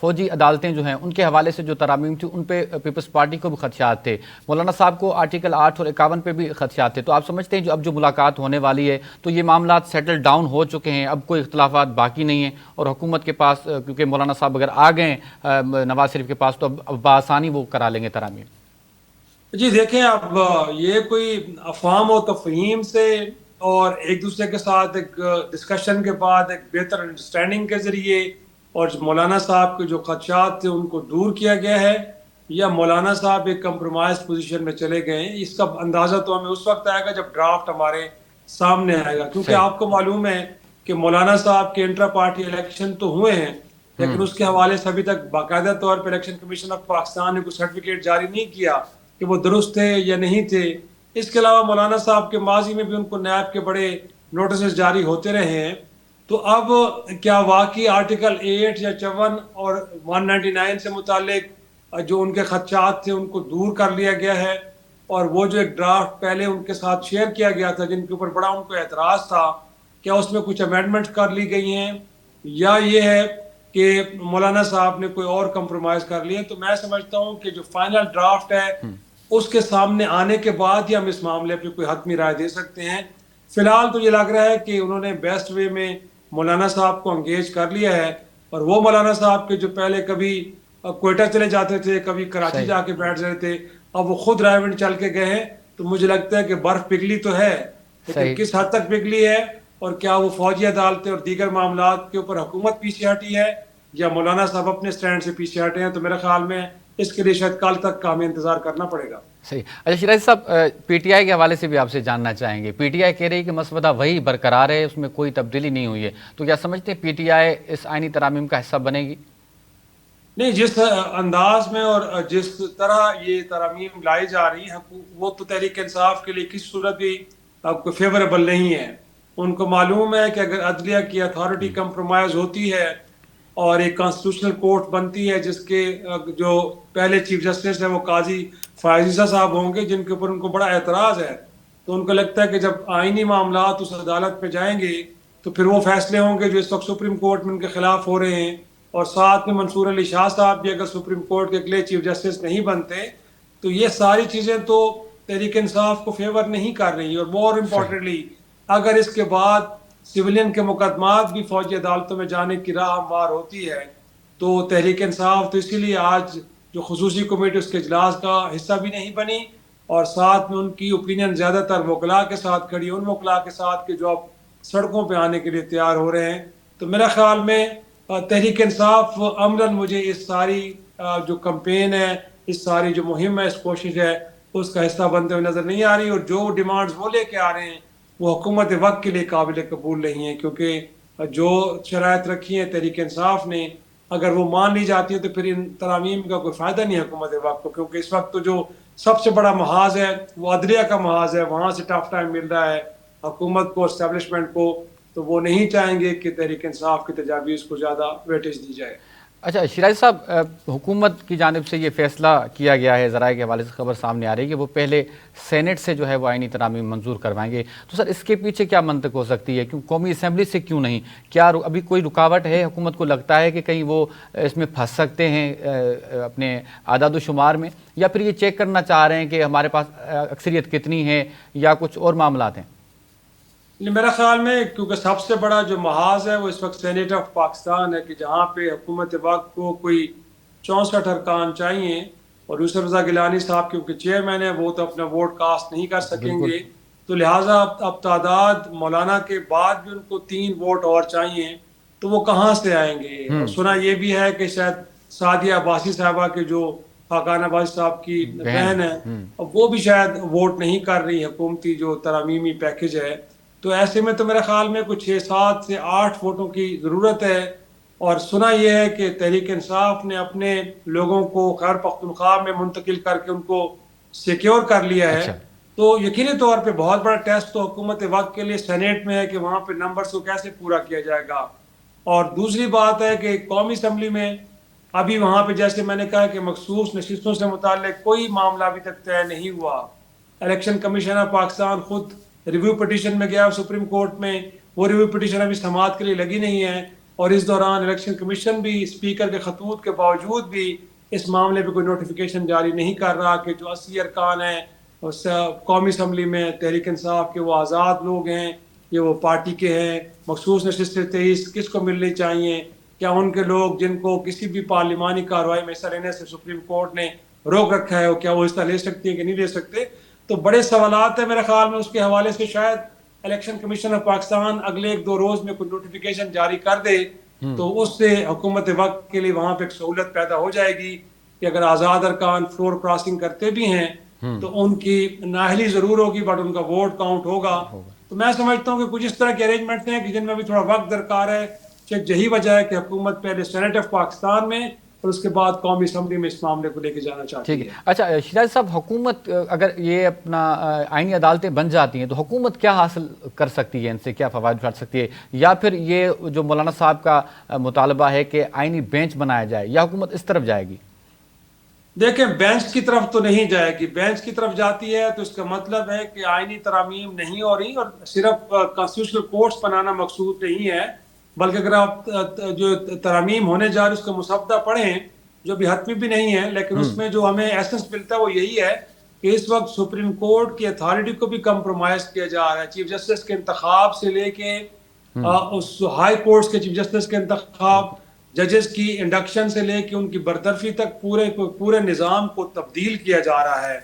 فوجی عدالتیں جو ہیں ان کے حوالے سے جو ترامیم تھی ان پہ پیپلز پارٹی کو بھی خدشات تھے، مولانا صاحب کو آرٹیکل 8 اور 51 پہ بھی خدشات تھے، تو آپ سمجھتے ہیں اب جو ملاقات ہونے والی ہے تو یہ معاملات سیٹل ڈاؤن ہو چکے ہیں، اب کوئی اختلافات باقی نہیں ہیں اور حکومت کے پاس، کیونکہ مولانا صاحب اگر آ گئے نواز شریف کے پاس تو اب بآسانی وہ کرا لیں گے ترامیم؟ جی دیکھیں، اب یہ کوئی افہام و تفہیم سے اور ایک دوسرے کے ساتھ ایک ڈسکشن کے بعد ایک بہتر انڈرسٹینڈنگ کے ذریعے اور مولانا صاحب کے جو خدشات تھے ان کو دور کیا گیا ہے، یا مولانا صاحب ایک کمپرومائز پوزیشن میں چلے گئے ہیں، اس کا اندازہ تو ہمیں اس وقت آئے گا جب ڈرافٹ ہمارے سامنے آئے گا، کیونکہ صحیح، آپ کو معلوم ہے کہ مولانا صاحب کے انٹرا پارٹی الیکشن تو ہوئے ہیں، لیکن اس کے حوالے سے ابھی تک باقاعدہ طور پہ الیکشن کمیشن آف پاکستان نے کوئی سرٹیفکیٹ جاری نہیں کیا کہ وہ درست تھے یا نہیں تھے۔ اس کے علاوہ مولانا صاحب کے ماضی میں بھی ان کو نیب کے بڑے نوٹسز جاری ہوتے رہے ہیں، تو اب کیا واقعی آرٹیکل 8 یا 54 اور 199 سے متعلق جو ان کے خدشات تھے ان کو دور کر لیا گیا ہے، اور وہ جو ایک ڈرافٹ پہلے ان کے ساتھ شیئر کیا گیا تھا جن کے اوپر بڑا ان کو اعتراض تھا، کیا اس میں کچھ امینڈمنٹ کر لی گئی ہیں، یا یہ ہے کہ مولانا صاحب نے کوئی اور کمپرومائز کر لیا؟ تو میں سمجھتا ہوں کہ جو فائنل ڈرافٹ ہے اس کے سامنے آنے کے بعد ہی ہم اس معاملے پہ کوئی حتمی رائے دے سکتے ہیں۔ فی الحال تو یہ لگ رہا ہے کہ انہوں نے بیسٹ وے میں مولانا صاحب کو انگیج کر لیا ہے، اور وہ مولانا صاحب کے جو پہلے کبھی کوئٹہ چلے جاتے تھے، کبھی کراچی جا کے بیٹھ جاتے تھے، اب وہ خود رائے چل کے گئے ہیں، تو مجھے لگتا ہے کہ برف پگھلی تو ہے، لیکن کس حد تک پگھلی ہے اور کیا وہ فوجی عدالتیں اور دیگر معاملات کے اوپر حکومت پیچھے ہٹی ہے یا مولانا صاحب اپنے سٹینڈ سے پیچھے ہٹے ہیں، تو میرے خیال میں اس کے لیے شاید کل تک کا ہمیں انتظار کرنا پڑے گا۔ صحیح۔ اچھا شیرازی صاحب، پی ٹی آئی کے حوالے سے بھی آپ سے جاننا چاہیں گے، پی ٹی آئی کہہ رہی ہے کہ مسودہ وہی برقرار ہے، اس میں کوئی تبدیلی نہیں ہوئی ہے، تو کیا سمجھتے ہیں پی ٹی آئی اس آئینی ترامیم کا حصہ بنے گی؟ نہیں، جس انداز میں اور جس طرح یہ ترامیم لائی جا رہی ہیں وہ تو تحریک انصاف کے لیے کسی صورت بھی کوئی فیوریبل نہیں ہے۔ ان کو معلوم ہے کہ اگر عدلیہ کی اتھارٹی کمپرومائز ہوتی ہے اور ایک کانسٹیٹیوشنل کورٹ بنتی ہے جس کے جو پہلے چیف جسٹس ہیں وہ قاضی فائز صاحب ہوں گے جن کے اوپر ان کو بڑا اعتراض ہے، تو ان کو لگتا ہے کہ جب آئینی معاملات اس عدالت پہ جائیں گے تو پھر وہ فیصلے ہوں گے جو اس وقت سپریم کورٹ میں ان کے خلاف ہو رہے ہیں، اور ساتھ میں منصور علی شاہ صاحب بھی اگر سپریم کورٹ کے اگلے چیف جسٹس نہیں بنتے تو یہ ساری چیزیں تو تحریک انصاف کو فیور نہیں کر رہی، اور مور امپورٹنٹلی اگر اس کے بعد سویلین کے مقدمات بھی فوجی عدالتوں میں جانے کی راہ ہموار ہوتی ہے تو تحریک انصاف تو اسی لیے آج جو خصوصی کمیٹی اس کے اجلاس کا حصہ بھی نہیں بنی، اور ساتھ میں ان کی اوپینین زیادہ تر وکلاء کے ساتھ کھڑی، ان وکلاء کے ساتھ کہ جو اب سڑکوں پہ آنے کے لیے تیار ہو رہے ہیں۔ تو میرا خیال میں تحریک انصاف عملاً مجھے اس ساری جو کمپین ہے، اس ساری جو مہم ہے، اس کوشش ہے، اس کا حصہ بنتے ہوئے نظر نہیں آ رہی، اور جو ڈیمانڈز وہ لے کے آ رہے ہیں وہ حکومت وقت کے لیے قابل قبول نہیں ہیں، کیونکہ جو شرائط رکھی ہیں تحریک انصاف نے اگر وہ مان لی جاتی ہیں تو پھر ان ترامیم کا کوئی فائدہ نہیں ہے حکومت وقت کو، کیونکہ اس وقت تو جو سب سے بڑا محاذ ہے وہ عدلیہ کا محاذ ہے، وہاں سے ٹف ٹائم مل رہا ہے حکومت کو، اسٹیبلشمنٹ کو، تو وہ نہیں چاہیں گے کہ تحریک انصاف کی تجاویز کو زیادہ ویٹیج دی جائے۔ اچھا شیرازی صاحب، حکومت کی جانب سے یہ فیصلہ کیا گیا ہے، ذرائع کے حوالے سے خبر سامنے آ رہی ہے کہ وہ پہلے سینٹ سے جو ہے وہ آئینی ترامیم منظور کروائیں گے، تو سر اس کے پیچھے کیا منطق ہو سکتی ہے؟ کیوں قومی اسمبلی سے کیوں نہیں؟ کیا ابھی کوئی رکاوٹ ہے؟ حکومت کو لگتا ہے کہ کہیں وہ اس میں پھنس سکتے ہیں اپنے اعداد و شمار میں، یا پھر یہ چیک کرنا چاہ رہے ہیں کہ ہمارے پاس اکثریت کتنی ہے یا کچھ اور معاملات ہیں؟ میرا خیال میں کیونکہ سب سے بڑا جو محاذ ہے وہ اس وقت سینیٹ آف پاکستان ہے، کہ جہاں پہ حکومت وقت کو کوئی 64 ارکان چاہیے، اور یوسف رضا گیلانی صاحب کیونکہ چیئرمین ہے وہ تو اپنا ووٹ کاسٹ نہیں کر سکیں گے، تو لہٰذا اب تعداد مولانا کے بعد بھی ان کو 3 ووٹ اور چاہیے، تو وہ کہاں سے آئیں گے؟ اور سنا یہ بھی ہے کہ شاید سعدیہ عباسی صاحبہ کے جو خاقان عباسی صاحب کی بہن ہے اب وہ بھی شاید ووٹ نہیں کر رہی حکومتی جو ترمیمی پیکج ہے، تو ایسے میں تو میرے خیال میں کچھ 6، 7 سے 8 ووٹوں کی ضرورت ہے، اور سنا یہ ہے کہ تحریک انصاف نے اپنے لوگوں کو خیبر پختونخوا میں منتقل کر کے ان کو سیکیور کر لیا ہے، تو یقینی طور پہ بہت بڑا ٹیسٹ تو حکومت وقت کے لیے سینیٹ میں ہے کہ وہاں پہ نمبرز کو کیسے پورا کیا جائے گا۔ اور دوسری بات ہے کہ قومی اسمبلی میں ابھی وہاں پہ جیسے میں نے کہا کہ مخصوص نشستوں سے متعلق کوئی معاملہ ابھی تک طے نہیں ہوا، الیکشن کمیشن آف پاکستان خود ریویو پٹیشن میں گیا سپریم کورٹ میں، وہ ریویو پٹیشن ابھی سماعت کے لیے لگی نہیں ہے، اور اس دوران الیکشن کمیشن بھی اسپیکر کے خطوط کے باوجود بھی اس معاملے پہ کوئی نوٹیفیکیشن جاری نہیں کر رہا کہ جو 80 ارکان ہیں اس قومی اسمبلی میں تحریک انصاف کے وہ آزاد لوگ ہیں، یہ وہ پارٹی کے ہیں، مخصوص نشستیں 23 کس کو ملنی چاہیے، کیا ان کے لوگ جن کو کسی بھی پارلیمانی کارروائی میں حصہ لینے سے سپریم کورٹ نے روک رکھا ہے کیا وہ حصہ لے سکتے ہیں کہ نہیں لے سکتے؟ تو بڑے سوالات ہیں میرے خیال میں. اس کے حوالے سے شاید الیکشن کمیشن آف پاکستان اگلے 1-2 روز میں کوئی نوٹیفیکیشن جاری کر دے تو اس سے حکومت وقت کے لیے وہاں پہ ایک سہولت پیدا ہو جائے گی کہ اگر آزاد ارکان فلور کراسنگ کرتے بھی ہیں تو ان کی نااہلی ضرور ہوگی بٹ ان کا ووٹ کاؤنٹ ہوگا. تو میں سمجھتا ہوں کہ کچھ اس طرح کے ارینجمنٹس ہیں کہ جن میں بھی تھوڑا وقت درکار ہے. شاید یہی وجہ ہے کہ حکومت پہلے سینٹ آف پاکستان میں اور اس کے بعد قومی اسمبلی میں اس معاملے کو لے کے جانا چاہتی ہے. اچھا شیراز صاحب، حکومت اگر یہ اپنا آئینی عدالتیں بن جاتی ہیں تو حکومت کیا حاصل کر سکتی ہے، ان سے کیا فوائد اٹھا سکتی ہے؟ یا پھر یہ جو مولانا صاحب کا مطالبہ ہے کہ آئینی بینچ بنایا جائے، یا حکومت اس طرف جائے گی؟ دیکھیں بینچ کی طرف تو نہیں جائے گی. بینچ کی طرف جاتی ہے تو اس کا مطلب ہے کہ آئینی ترامیم نہیں ہو رہی، اور صرف کانسٹیٹیوشنل کورٹس بنانا مقصود نہیں ہے، بلکہ اگر آپ جو ترامیم ہونے جا رہی اس کا مسودہ پڑھیں جو بھی حتمی بھی نہیں ہے، لیکن اس میں جو ہمیں ایسنس ملتا ہے وہ یہی ہے کہ اس وقت سپریم کورٹ کی اتھارٹی کو بھی کمپرومائز کیا جا رہا ہے. چیف جسٹس کے انتخاب سے لے کے اس ہائی کورٹس کے چیف جسٹس کے انتخاب، ججز کی انڈکشن سے لے کے ان کی برطرفی تک پورے نظام کو تبدیل کیا جا رہا ہے.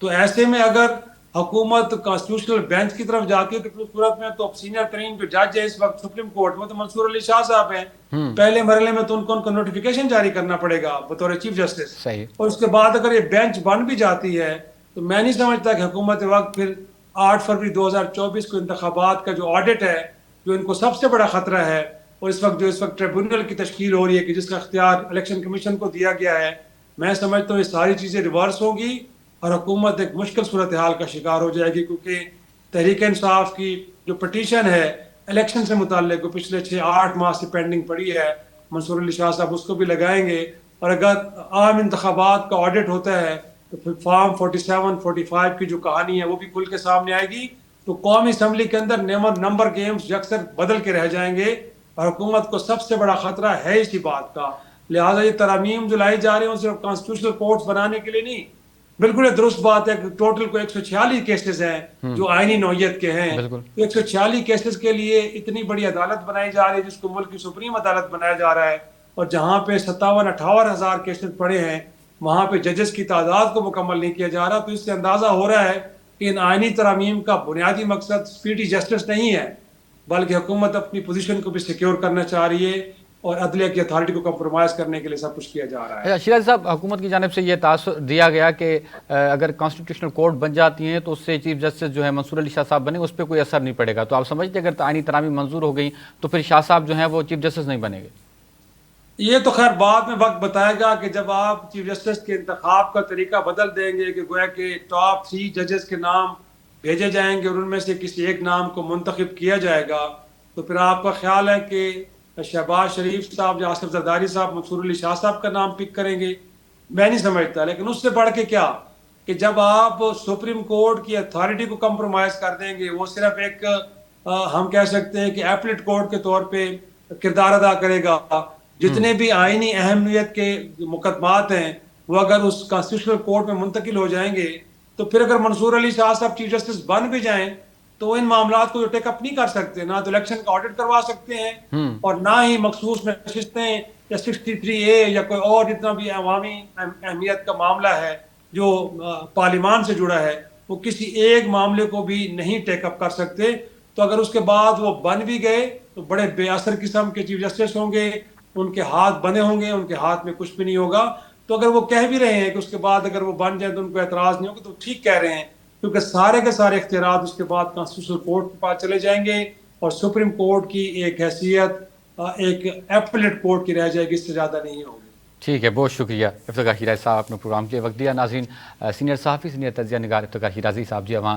تو ایسے میں اگر حکومت کانسٹیٹیوشنل بینچ کی طرف جاتی ہے تو اس صورت میں تو سینئر ترین جو جج ہے اس وقت سپریم کورٹ میں تو منصور علی شاہ صاحب ہیں. پہلے مرحلے میں تو ان کو نوٹیفیکیشن جاری کرنا پڑے گا بطور چیف جسٹس. صحیح. اور اس کے بعد اگر یہ بینچ بن بھی جاتی ہے تو میں نہیں سمجھتا کہ حکومت وقت پھر 8 فروری 2024 کو انتخابات کا جو آڈٹ ہے جو ان کو سب سے بڑا خطرہ ہے، اور اس وقت ٹریبونل کی تشکیل ہو رہی ہے کہ جس کا اختیار الیکشن کمیشن کو دیا گیا ہے، میں سمجھتا ہوں یہ ساری چیزیں ریورس ہوں گی اور حکومت ایک مشکل صورتحال کا شکار ہو جائے گی. کیونکہ تحریک انصاف کی جو پٹیشن ہے الیکشن سے متعلق وہ پچھلے 6-8 ماہ سے پینڈنگ پڑی ہے. منصور علی شاہ صاحب اس کو بھی لگائیں گے، اور اگر عام انتخابات کا آڈٹ ہوتا ہے تو پھر فارم 47-45 کی جو کہانی ہے وہ بھی کھل کے سامنے آئے گی. تو قومی اسمبلی کے اندر نمبر گیمز یکسر بدل کے رہ جائیں گے، اور حکومت کو سب سے بڑا خطرہ ہے اسی بات کا. لہٰذا یہ ترامیم جو لائی جا رہی ہیں صرف کانسٹیٹیوشنل کورٹس بنانے کے لیے نہیں. بالکل درست بات ہے کہ ٹوٹل کو 146 کیسز ہیں جو آئینی نوعیت کے ہیں. 146 کیسز کے لیے اتنی بڑی عدالت بنائی جا رہی ہے جس کو ملک کی سپریم عدالت بنایا جا رہا ہے، اور جہاں پہ 57-58 ہزار کیسز پڑے ہیں وہاں پہ ججز کی تعداد کو مکمل نہیں کیا جا رہا. تو اس سے اندازہ ہو رہا ہے کہ ان آئینی ترامیم کا بنیادی مقصد اسپیڈی جسٹس نہیں ہے، بلکہ حکومت اپنی پوزیشن کو بھی سیکیور کرنا چاہ رہی ہے اور عدلیہ کی اتھارٹی کو کمپرومائز کرنے کے لیے سب کچھ کیا جا رہا ہے. شیراز صاحب، حکومت کی جانب سے یہ تاثر دیا گیا کہ اگر کانسٹیٹیوشنل کورٹ بن جاتی ہیں تو اس سے چیف جسٹس جو ہے منصور علی شاہ صاحب بنے، اس پہ کوئی اثر نہیں پڑے گا. تو آپ سمجھتے اگر آئینی ترامیم منظور ہو گئی تو پھر شاہ صاحب جو ہیں وہ چیف جسٹس نہیں بنے گے؟ یہ تو خیر بعد میں وقت بتائے گا کہ جب آپ چیف جسٹس کے انتخاب کا طریقہ بدل دیں گے کہ گویا کہ ٹاپ 3 ججز کے نام بھیجے جائیں گے اور ان میں سے کسی ایک نام کو منتخب کیا جائے گا، تو پھر آپ کا خیال ہے کہ شہباز شریف صاحب یا آصف زرداری صاحب منصور علی شاہ صاحب کا نام پک کریں گے؟ میں نہیں سمجھتا. لیکن اس سے بڑھ کے کیا کہ جب آپ سپریم کورٹ کی اتھارٹی کو کمپرومائز کر دیں گے، وہ صرف ایک ہم کہہ سکتے ہیں کہ ایپلیٹ کورٹ کے طور پہ کردار ادا کرے گا. جتنے بھی آئینی اہمیت کے مقدمات ہیں وہ اگر اس کانسٹیٹیوشنل کورٹ میں منتقل ہو جائیں گے تو پھر اگر منصور علی شاہ صاحب چیف جسٹس بن بھی جائیں تو ان معاملات کو جو ٹیک اپ نہیں کر سکتے، نہ تو الیکشن کا آڈٹ کروا سکتے ہیں اور نہ ہی مخصوص نشستیں یا 63A یا کوئی اور جتنا بھی عوامی اہمیت کا معاملہ ہے جو پارلیمان سے جڑا ہے وہ کسی ایک معاملے کو بھی نہیں ٹیک اپ کر سکتے. تو اگر اس کے بعد وہ بن بھی گئے تو بڑے بے اثر قسم کے چیف جسٹس ہوں گے، ان کے ہاتھ بنے ہوں گے، ان کے ہاتھ میں کچھ بھی نہیں ہوگا. تو اگر وہ کہہ بھی رہے ہیں کہ اس کے بعد اگر وہ بن جائیں تو ان کو اعتراض نہیں ہوگا تو ٹھیک کہہ رہے ہیں، کیونکہ سارے کے سارے اختیارات اس کے بعد کانسٹیٹیوشنل کورٹ کے پاس چلے جائیں گے اور سپریم کورٹ کی ایک حیثیت ایک ایپلیٹ کورٹ کی رہ جائے گی، اس سے زیادہ نہیں ہوگی. ٹھیک ہے، بہت شکریہ افتخار شیرازی صاحب اپنے پروگرام کے وقت دیا. ناظرین، سینئر صحافی سینئر تجزیہ نگار افتخار شیرازی صاحب جی اوہاں